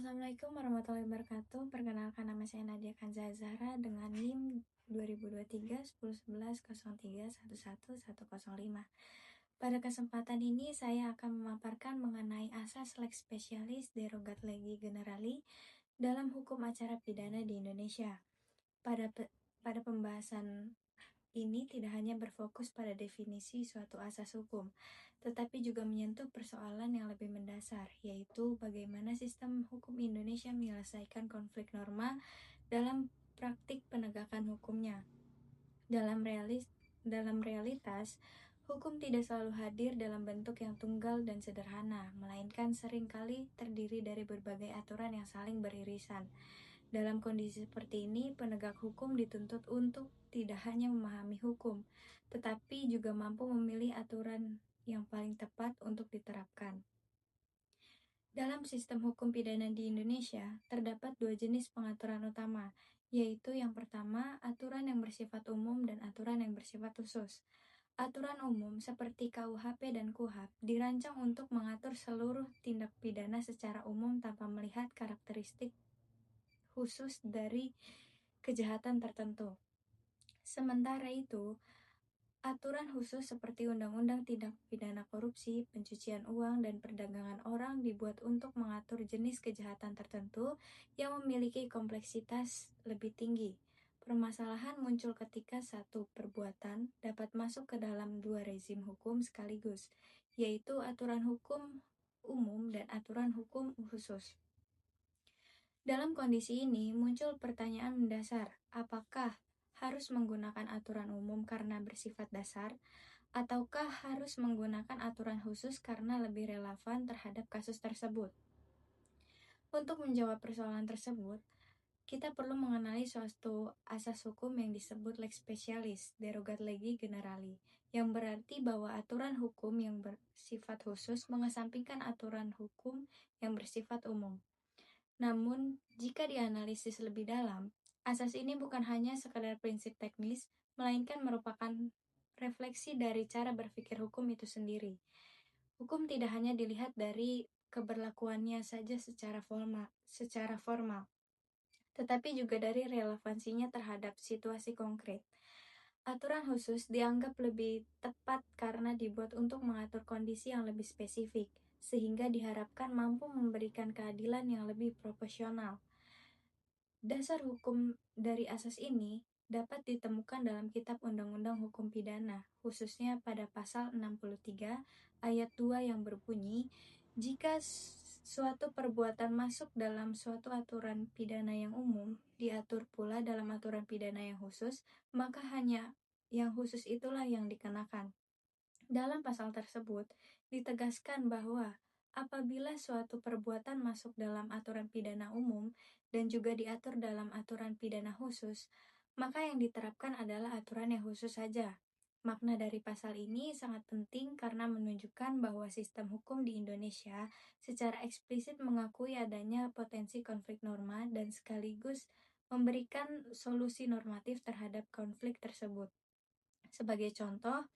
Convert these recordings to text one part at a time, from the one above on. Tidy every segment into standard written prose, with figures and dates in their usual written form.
Assalamualaikum warahmatullahi wabarakatuh. Perkenalkan, nama saya Nadia Kanza Zahra dengan NIM 2023 10 11 03 11 105. Pada kesempatan ini saya akan memaparkan mengenai asas lex specialis derogat legi generali dalam hukum acara pidana di Indonesia. Pada pembahasan ini tidak hanya berfokus pada definisi suatu asas hukum, tetapi juga menyentuh persoalan yang lebih mendasar, yaitu bagaimana sistem hukum Indonesia menyelesaikan konflik norma dalam praktik penegakan hukumnya. Dalam realitas, hukum tidak selalu hadir dalam bentuk yang tunggal dan sederhana, melainkan seringkali terdiri dari berbagai aturan yang saling beririsan. Dalam kondisi seperti ini, penegak hukum dituntut untuk tidak hanya memahami hukum, tetapi juga mampu memilih aturan yang paling tepat untuk diterapkan. Dalam sistem hukum pidana di Indonesia, terdapat dua jenis pengaturan utama, yaitu yang pertama, aturan yang bersifat umum dan aturan yang bersifat khusus. Aturan umum seperti KUHP dan KUHAP dirancang untuk mengatur seluruh tindak pidana secara umum tanpa melihat karakteristik khusus dari kejahatan tertentu. Sementara itu, aturan khusus seperti Undang-Undang Tindak Pidana Korupsi, Pencucian Uang, dan Perdagangan Orang dibuat untuk mengatur jenis kejahatan tertentu yang memiliki kompleksitas lebih tinggi. Permasalahan muncul ketika satu perbuatan dapat masuk ke dalam dua rezim hukum sekaligus, yaitu aturan hukum umum dan aturan hukum khusus. Dalam kondisi ini, muncul pertanyaan mendasar, apakah harus menggunakan aturan umum karena bersifat dasar, ataukah harus menggunakan aturan khusus karena lebih relevan terhadap kasus tersebut? Untuk menjawab persoalan tersebut, kita perlu mengenali suatu asas hukum yang disebut lex specialis derogat legi generali, yang berarti bahwa aturan hukum yang bersifat khusus mengesampingkan aturan hukum yang bersifat umum. Namun, jika dianalisis lebih dalam, asas ini bukan hanya sekadar prinsip teknis, melainkan merupakan refleksi dari cara berpikir hukum itu sendiri. Hukum tidak hanya dilihat dari keberlakuannya saja secara formal, tetapi juga dari relevansinya terhadap situasi konkret. Aturan khusus dianggap lebih tepat karena dibuat untuk mengatur kondisi yang lebih spesifik, sehingga diharapkan mampu memberikan keadilan yang lebih proporsional. Dasar hukum dari asas ini dapat ditemukan dalam Kitab Undang-Undang Hukum Pidana, khususnya pada pasal 63 ayat 2 yang berbunyi, jika suatu perbuatan masuk dalam suatu aturan pidana yang umum, diatur pula dalam aturan pidana yang khusus, maka hanya yang khusus itulah yang dikenakan. Dalam pasal tersebut, ditegaskan bahwa apabila suatu perbuatan masuk dalam aturan pidana umum dan juga diatur dalam aturan pidana khusus, maka yang diterapkan adalah aturan yang khusus saja. Makna dari pasal ini sangat penting karena menunjukkan bahwa sistem hukum di Indonesia secara eksplisit mengakui adanya potensi konflik norma dan sekaligus memberikan solusi normatif terhadap konflik tersebut. Sebagai contoh,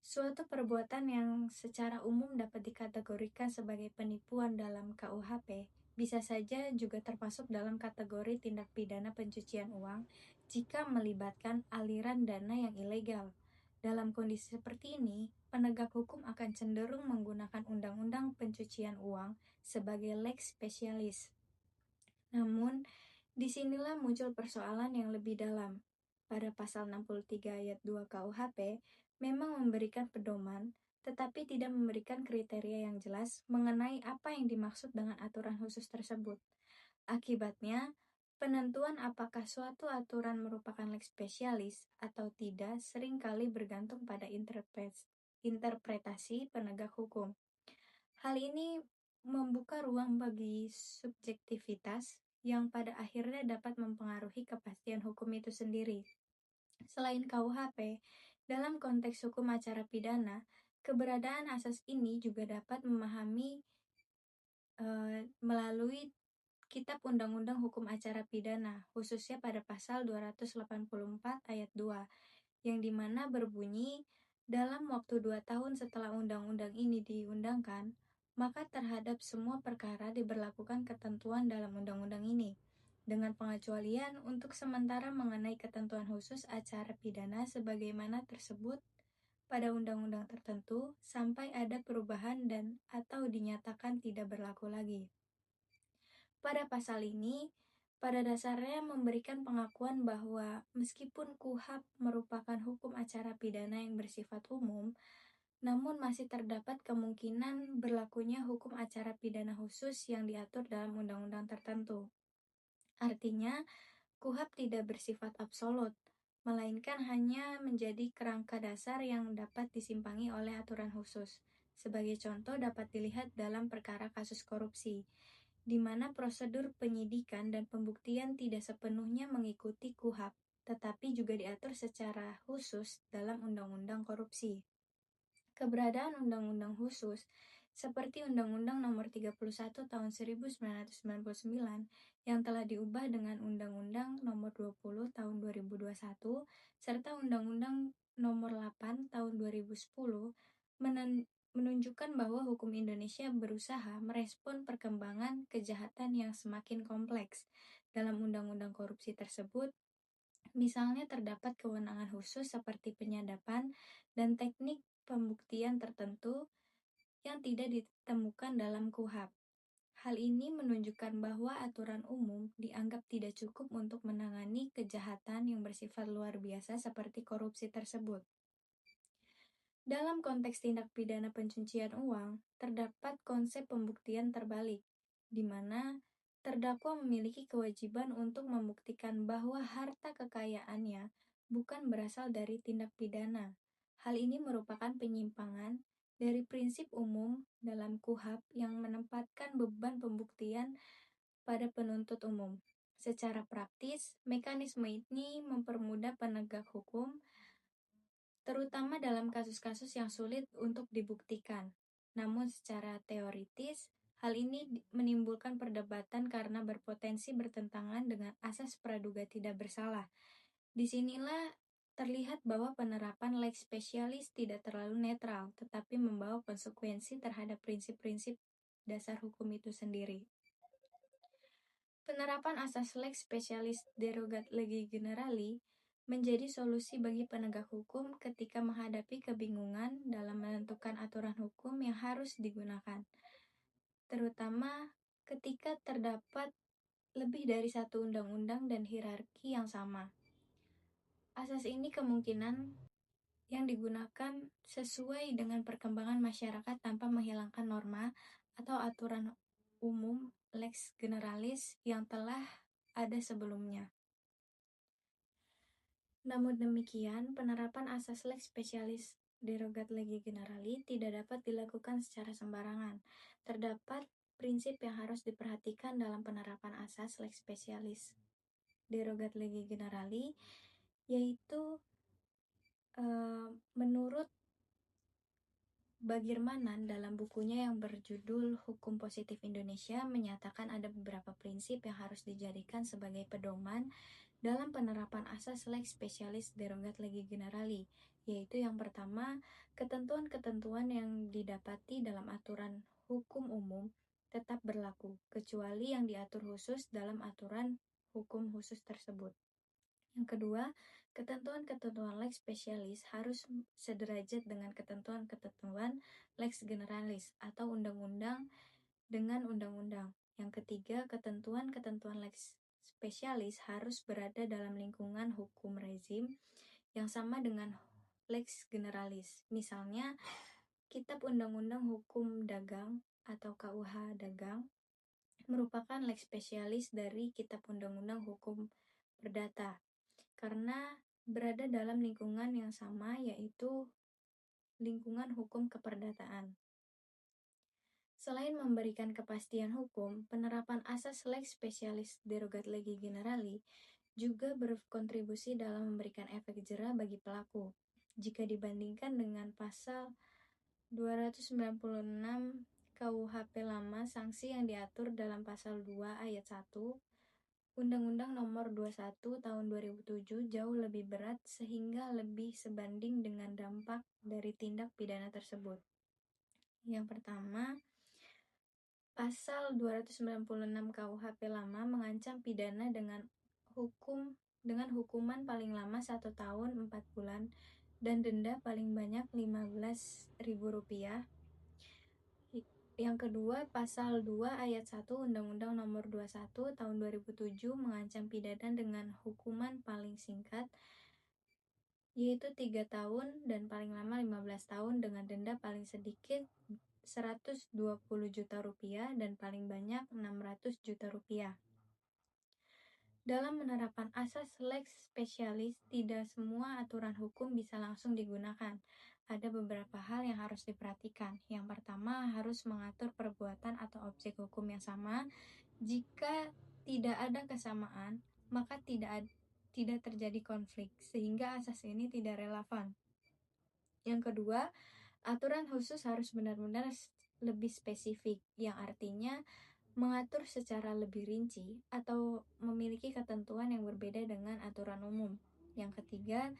suatu perbuatan yang secara umum dapat dikategorikan sebagai penipuan dalam KUHP bisa saja juga termasuk dalam kategori tindak pidana pencucian uang jika melibatkan aliran dana yang ilegal. Dalam kondisi seperti ini, penegak hukum akan cenderung menggunakan undang-undang pencucian uang sebagai lex specialis. Namun, disinilah muncul persoalan yang lebih dalam. Pada pasal 63 ayat 2 KUHP, memang memberikan pedoman, tetapi tidak memberikan kriteria yang jelas mengenai apa yang dimaksud dengan aturan khusus tersebut. Akibatnya, penentuan apakah suatu aturan merupakan lex specialis atau tidak seringkali bergantung pada interpretasi penegak hukum. Hal ini membuka ruang bagi subjektivitas yang pada akhirnya dapat mempengaruhi kepastian hukum itu sendiri. Selain KUHP, dalam konteks hukum acara pidana, keberadaan asas ini juga dapat memahami melalui Kitab Undang-Undang Hukum Acara Pidana, khususnya pada pasal 284 ayat 2, yang dimana berbunyi, dalam waktu 2 tahun setelah undang-undang ini diundangkan, maka terhadap semua perkara diberlakukan ketentuan dalam undang-undang ini, dengan pengecualian untuk sementara mengenai ketentuan khusus acara pidana sebagaimana tersebut pada undang-undang tertentu sampai ada perubahan dan atau dinyatakan tidak berlaku lagi. Pada pasal ini, pada dasarnya memberikan pengakuan bahwa meskipun KUHP merupakan hukum acara pidana yang bersifat umum, namun masih terdapat kemungkinan berlakunya hukum acara pidana khusus yang diatur dalam undang-undang tertentu. Artinya, KUHP tidak bersifat absolut, melainkan hanya menjadi kerangka dasar yang dapat disimpangi oleh aturan khusus. Sebagai contoh dapat dilihat dalam perkara kasus korupsi, di mana prosedur penyidikan dan pembuktian tidak sepenuhnya mengikuti KUHP, tetapi juga diatur secara khusus dalam Undang-Undang Korupsi. Keberadaan undang-undang khusus seperti Undang-Undang Nomor 31 Tahun 1999 yang telah diubah dengan Undang-Undang Nomor 20 Tahun 2021 serta Undang-Undang Nomor 8 Tahun 2010 menunjukkan bahwa hukum Indonesia berusaha merespon perkembangan kejahatan yang semakin kompleks. Dalam undang-undang korupsi tersebut, misalnya terdapat kewenangan khusus seperti penyadapan dan teknik pembuktian tertentu yang tidak ditemukan dalam KUHP. Hal ini menunjukkan bahwa aturan umum dianggap tidak cukup untuk menangani kejahatan yang bersifat luar biasa seperti korupsi tersebut. Dalam konteks tindak pidana pencucian uang, terdapat konsep pembuktian terbalik, di mana terdakwa memiliki kewajiban untuk membuktikan bahwa harta kekayaannya bukan berasal dari tindak pidana. Hal ini merupakan penyimpangan dari prinsip umum dalam KUHP yang menempatkan beban pembuktian pada penuntut umum. Secara praktis, mekanisme ini mempermudah penegak hukum terutama dalam kasus-kasus yang sulit untuk dibuktikan. Namun secara teoritis, hal ini menimbulkan perdebatan karena berpotensi bertentangan dengan asas praduga tidak bersalah. Disinilah terlihat bahwa penerapan lex specialis tidak terlalu netral, tetapi membawa konsekuensi terhadap prinsip-prinsip dasar hukum itu sendiri. Penerapan asas lex specialis derogat legi generali menjadi solusi bagi penegak hukum ketika menghadapi kebingungan dalam menentukan aturan hukum yang harus digunakan, terutama ketika terdapat lebih dari satu undang-undang dan hierarki yang sama. Asas ini kemungkinan yang digunakan sesuai dengan perkembangan masyarakat tanpa menghilangkan norma atau aturan umum lex generalis yang telah ada sebelumnya. Namun demikian, penerapan asas lex specialis derogat legi generali tidak dapat dilakukan secara sembarangan. Terdapat prinsip yang harus diperhatikan dalam penerapan asas lex specialis derogat legi generali, yaitu menurut Bagirmanan dalam bukunya yang berjudul Hukum Positif Indonesia menyatakan ada beberapa prinsip yang harus dijadikan sebagai pedoman dalam penerapan asas lex specialis derogat legi generali, yaitu yang pertama, ketentuan-ketentuan yang didapati dalam aturan hukum umum tetap berlaku, kecuali yang diatur khusus dalam aturan hukum khusus tersebut. Yang kedua, ketentuan-ketentuan lex specialis harus sederajat dengan ketentuan-ketentuan lex generalis atau undang-undang dengan undang-undang. Yang ketiga, ketentuan-ketentuan lex spesialis harus berada dalam lingkungan hukum rezim yang sama dengan lex generalis. Misalnya, Kitab Undang-Undang Hukum Dagang atau KUH Dagang merupakan lex spesialis dari Kitab Undang-Undang Hukum Perdata karena berada dalam lingkungan yang sama, yaitu lingkungan hukum keperdataan. Selain memberikan kepastian hukum, penerapan asas lex specialis derogat legi generali juga berkontribusi dalam memberikan efek jera bagi pelaku. Jika dibandingkan dengan pasal 296 KUHP lama, sanksi yang diatur dalam pasal 2 ayat 1 Undang-Undang Nomor 21 Tahun 2007 jauh lebih berat sehingga lebih sebanding dengan dampak dari tindak pidana tersebut. Yang pertama, Pasal 296 KUHP lama mengancam pidana dengan hukuman paling lama 1 tahun 4 bulan dan denda paling banyak Rp15.000. Yang kedua, Pasal 2 Ayat 1 Undang-Undang Nomor 21 Tahun 2007 mengancam pidana dengan hukuman paling singkat, yaitu 3 tahun dan paling lama 15 tahun dengan denda paling sedikit Rp120 juta dan paling banyak Rp600 juta. Dalam penerapan asas lex specialis, tidak semua aturan hukum bisa langsung digunakan. Ada beberapa hal yang harus diperhatikan. Yang pertama, harus mengatur perbuatan atau objek hukum yang sama. Jika tidak ada kesamaan, maka tidak terjadi konflik, sehingga asas ini tidak relevan. Yang kedua, aturan khusus harus benar-benar lebih spesifik, yang artinya mengatur secara lebih rinci atau memiliki ketentuan yang berbeda dengan aturan umum. Yang ketiga,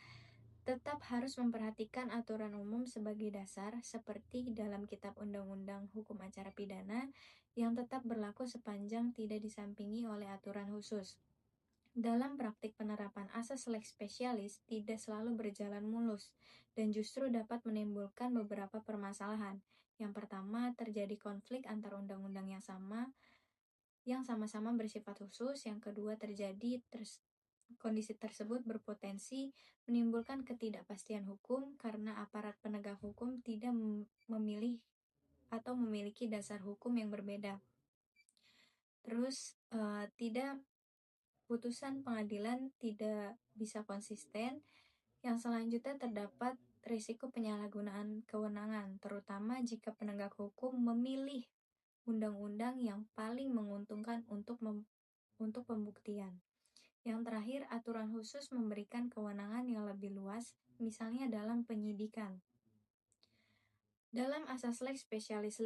tetap harus memperhatikan aturan umum sebagai dasar, seperti dalam Kitab Undang-Undang Hukum Acara Pidana, yang tetap berlaku sepanjang tidak disampingi oleh aturan khusus. Dalam praktik penerapan asas lex specialis tidak selalu berjalan mulus dan justru dapat menimbulkan beberapa permasalahan. Yang pertama, terjadi konflik antar undang-undang yang sama-sama bersifat khusus. Yang kedua, kondisi tersebut berpotensi menimbulkan ketidakpastian hukum karena aparat penegak hukum tidak memilih atau memiliki dasar hukum yang berbeda. Terus, putusan pengadilan tidak bisa konsisten. Yang selanjutnya, terdapat risiko penyalahgunaan kewenangan, terutama jika penegak hukum memilih undang-undang yang paling menguntungkan untuk pembuktian. Yang terakhir, aturan khusus memberikan kewenangan yang lebih luas, misalnya dalam penyidikan. Dalam asas lex specialis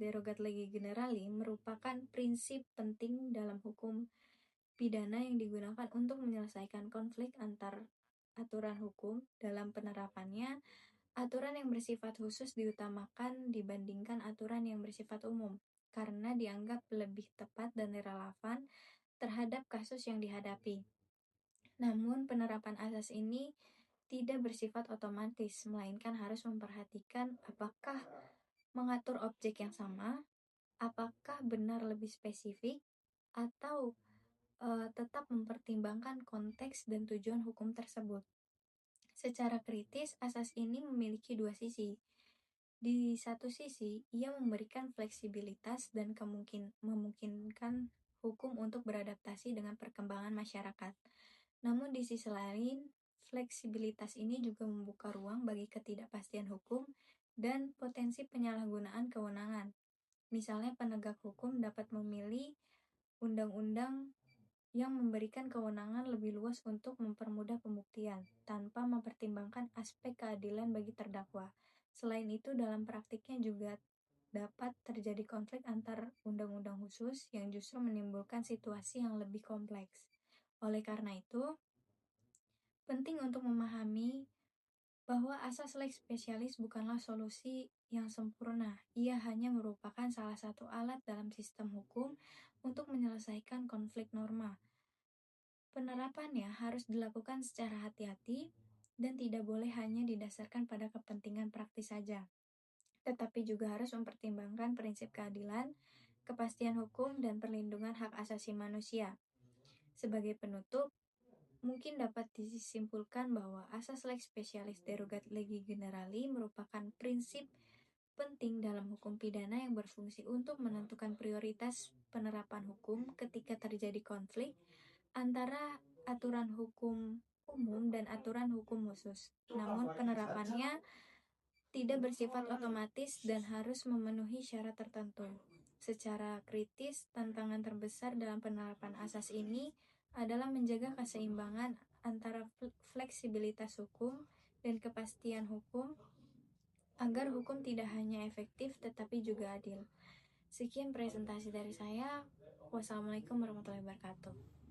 derogat legi generali merupakan prinsip penting dalam hukum pidana yang digunakan untuk menyelesaikan konflik antar aturan hukum. Dalam penerapannya, aturan yang bersifat khusus diutamakan dibandingkan aturan yang bersifat umum, karena dianggap lebih tepat dan relevan terhadap kasus yang dihadapi. Namun, penerapan asas ini tidak bersifat otomatis, melainkan harus memperhatikan apakah mengatur objek yang sama, apakah benar lebih spesifik, atau tetap mempertimbangkan konteks dan tujuan hukum tersebut. Secara kritis, asas ini memiliki dua sisi. Di satu sisi, ia memberikan fleksibilitas dan memungkinkan hukum untuk beradaptasi dengan perkembangan masyarakat. Namun di sisi lain, fleksibilitas ini juga membuka ruang bagi ketidakpastian hukum dan potensi penyalahgunaan kewenangan. Misalnya, penegak hukum dapat memilih undang-undang yang memberikan kewenangan lebih luas untuk mempermudah pembuktian, tanpa mempertimbangkan aspek keadilan bagi terdakwa. Selain itu, dalam praktiknya juga dapat terjadi konflik antar undang-undang khusus yang justru menimbulkan situasi yang lebih kompleks. Oleh karena itu, penting untuk memahami bahwa asas lex specialis bukanlah solusi yang sempurna. Ia hanya merupakan salah satu alat dalam sistem hukum untuk menyelesaikan konflik norma. Penerapannya harus dilakukan secara hati-hati dan tidak boleh hanya didasarkan pada kepentingan praktis saja, tetapi juga harus mempertimbangkan prinsip keadilan, kepastian hukum, dan perlindungan hak asasi manusia. Sebagai penutup, mungkin dapat disimpulkan bahwa asas lex specialis derogat legi generali merupakan prinsip penting dalam hukum pidana yang berfungsi untuk menentukan prioritas penerapan hukum ketika terjadi konflik antara aturan hukum umum dan aturan hukum khusus. Namun penerapannya tidak bersifat otomatis dan harus memenuhi syarat tertentu. Secara kritis, tantangan terbesar dalam penerapan asas ini adalah menjaga keseimbangan antara fleksibilitas hukum dan kepastian hukum agar hukum tidak hanya efektif tetapi juga adil. Sekian presentasi dari saya. Wassalamualaikum warahmatullahi wabarakatuh.